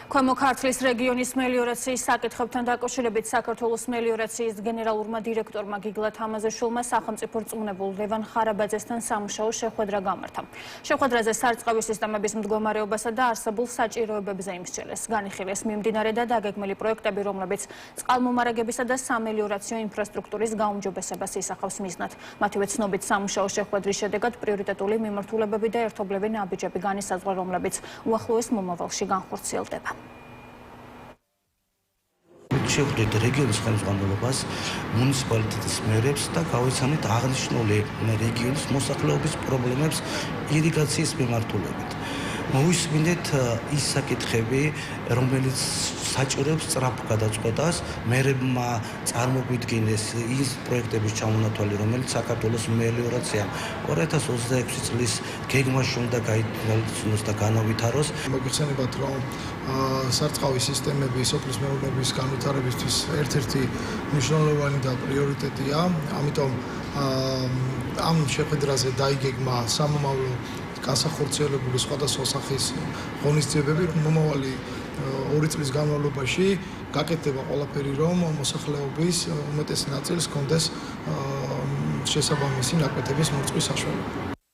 ქვემო ქართლის რეგიონის მელიორაციის საკითხებთან დაკავშირებით საქართველოს მელიორაციის გენერალურმა დირექტორმა გიგლა თამაზეშვილმა სახელმწიფო რწმუნებულ ლევან ხარაბაძესთან სამუშაო შეხვედრა გამართა. შეხვედრაზე სარწყავი სისტემების მდგომარეობასა და არსებულ საჭიროებებზე იმსჯელეს. განიხილეს მიმდინარე და დაგეგმილი პროექტები, რომლებიც წყალმომარაგებისა და სამელიორაციო ინფრასტრუქტურის გაუმჯობესებას ისახავს მიზნად. მათივე ცნობით სამუშაო შეხვედრის შედეგად პრიორიტეტული მიმართულებები და ერთობლივი ნაბიჯები განისაზღვრა, რომლებიც უახლოეს მომავალში განხორციელდება. შევხვდით რეგიონის ხელმძღვანელობას, მუნიციპალიტეტის მერებს და გავიცანით აღნიშნული რეგიონის მოსახლეობის პრობლემებს ირიგაციის მიმართულებით. მოვისმინეთ ის საკითხები, რომელიც საჭიროებს სწრაფ გადაწყვეტას, მერებმა წარმოგვიდგინეს ის პროექტების ჩამონათვალი, რომელიც საქართველოს მელიორაციამ 2026 წლის გეგმაში უნდა გაითვალისწინოს და განავითაროს. მოგიხსენებათ, რომ სარწყავი სისტემები სოფლის მეურნეობის განვითარებისთვის ერთ-ერთი მნიშვნელოვანი და პრიორიტეტია. ამიტომ ამ შეხვედრაზე დაიგეგმა სამომავლო განსახორციელებული სხვადასხვა სახის ღონისძიებები, მომავალი 2 წლის განმავლობაში გაკეთდება ყველაფერი, რომ მოსახლეობის უმეტეს ნაწილს ჰქონდეს შესაბამისი ნაკვეთების მოწვის საშუალება.